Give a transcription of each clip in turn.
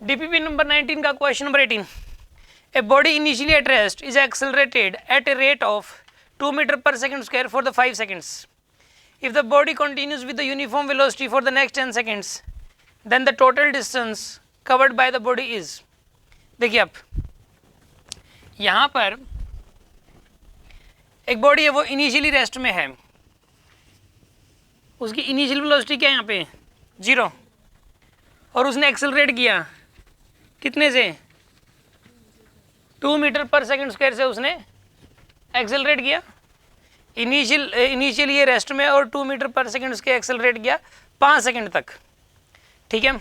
DPP number 19 का question number 18, a body initially at rest is accelerated at a rate of 2 metre per second square for the 5 seconds. If the body continues with the uniform velocity for the next 10 seconds, then the total distance covered by the body is. देखिए आप यहाँ पर एक body है वो initially rest में है, उसकी इनिशियल वेलोसिटी क्या है यहाँ पे 0, और उसने एक्सेलरेट किया कितने से 2 मीटर पर सेकंड स्क्वायर से उसने एक्सेलरेट किया इनिशियल ये रेस्ट में, और 2 मीटर पर सेकंड उसके एक्सेलरेट किया 5 सेकंड तक, ठीक है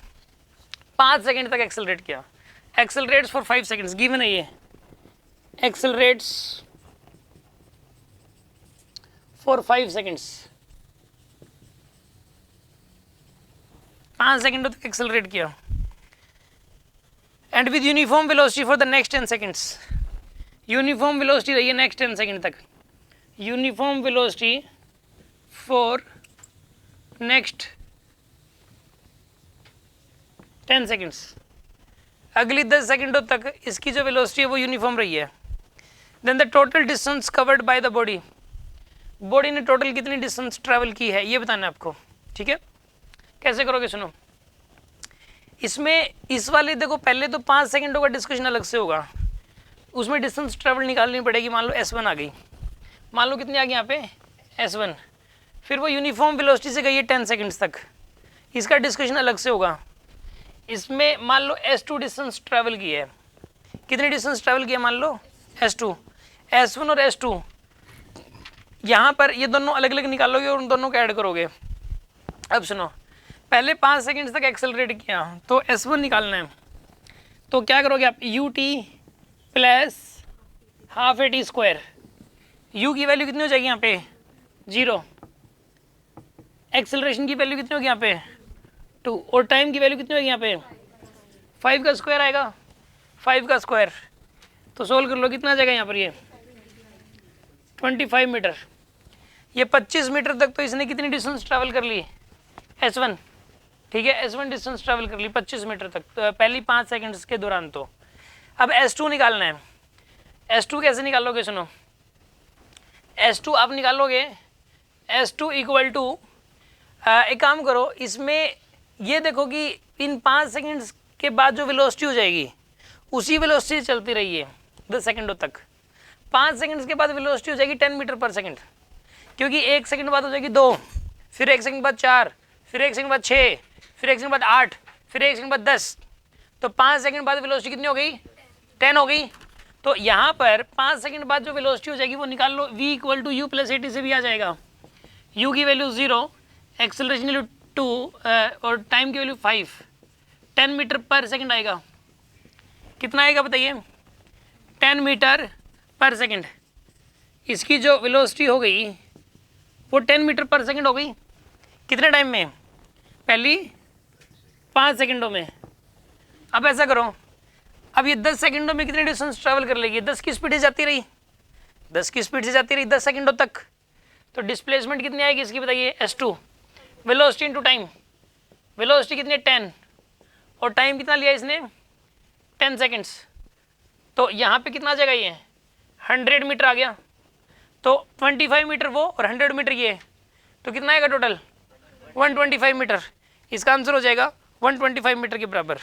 5 सेकंड तक एक्सेलरेट किया, एक्सेलरेट्स फॉर 5 seconds गिवन है, ये एक्सेलरेट्स फॉर 5 seconds, 5 सेकंड तक एक्सेलरेट किया, and with uniform velocity for the next 10 seconds, uniform velocity रही है नेक्स्ट 10 सेकंड तक, uniform velocity for next 10 seconds, अगली 10 सेकंडों तक इसकी जो वेलोसिटी है वो यूनिफॉर्म रही है। Then the total distance covered by the body, body ने टोटल कितनी डिस्टेंस ट्रैवल की है ये बताना है आपको, ठीक है। कैसे करोगे सुनो, इसमें इस वाले देखो पहले तो 5 सेकंडों का डिस्कशन अलग से होगा, उसमें डिस्टेंस ट्रैवल निकालनी पड़ेगी। मान लो S1 आ गई, मान लो कितनी आ गई यहाँ पे S1, फिर वो यूनिफॉर्म वेलोसिटी से गई है 10 सेकंड्स तक, इसका डिस्कशन अलग से होगा। इसमें मान लो S2 डिस्टेंस ट्रैवल की है, कितनी डिस्टेंस ट्रैवल किया मान लो S2, S1 और S2 यहाँ पर ये दोनों अलग अलग निकालोगे और उन दोनों को ऐड करोगे। अब सुनो, पहले 5 सेकंड तक एक्सेलरेट किया तो S1 निकालना है, तो क्या करोगे आप ut plus half A T square, u की वैल्यू कितनी हो जाएगी यहाँ पे 0, एक्सेलरेशन की वैल्यू कितनी होगी यहाँ पे 2, और टाइम की वैल्यू कितनी होगी यहाँ पे 5 का स्क्वायर आएगा, 5 का स्क्वायर, तो सोल्व कर लो कितना आ जाएगा यहाँ पर ये 25 मीटर। ये 25 मीटर तक तो इसने कितनी डिस्टेंस ट्रैवल कर ली S1, ठीक है S1 डिस्टेंस ट्रैवल कर ली 25 मीटर तक, तो पहली 5 सेकंड्स के दौरान। तो अब S2 निकालना है, S2 कैसे निकालोगे सुनो, S2 आप निकालोगे S2 इक्वल टू एक काम करो, इसमें ये देखो कि इन 5 सेकंड्स के बाद जो वेलोसिटी हो जाएगी उसी वेलोसिटी चलती रही है 10 सेकंडों तक, 5 सेकंड्स के बाद वेलोसिटी हो जाएगी 10 मीटर पर सेकंड, क्योंकि 1 सेकंड बाद हो जाएगी 2, फिर 1 सेकंड बाद 4, फिर 1 सेकंड बाद 6, फिर 1 सेकंड बाद 8, फिर 1 सेकंड बाद 10, तो 5 सेकंड बाद वेलोसिटी कितनी हो गई 10 हो गई। तो यहाँ पर 5 सेकंड बाद जो वेलोसिटी हो जाएगी वो निकाल लो, v equal to u plus AT से भी आ जाएगा, u की वैल्यू 0, एक्सेलरेशन की वैल्यू 2 और टाइम की वैल्यू 5, 10 मीटर पर सेकंड आएगा, कितना आएगा बताइए 10 मीटर पर सेकंड, इसकी जो वेलोसिटी हो गई वो 10 मीटर पर सेकंड हो गई, कितने टाइम में पहली 5 सेकंडों में। अब ऐसा करो, अब ये 10 सेकंडों में कितनी डिस्टेंस ट्रैवल कर लेगी, 10 की स्पीड से जाती रही, 10 की स्पीड से जाती रही 10 सेकंडों तक, तो डिस्प्लेसमेंट कितनी आएगी इसकी बताइए S2, velocity into time, velocity कितनी है 10, और टाइम कितना लिया इसने 10 सेकंड्स, तो यहाँ पे कितना आ जाएगा ये 100 मीटर आ गया, तो 25 मीटर वो और 100 मीटर ये, तो कितना आएगा टोटल 125 मीटर, इसका आंसर हो जाएगा 125 मीटर के बराबर।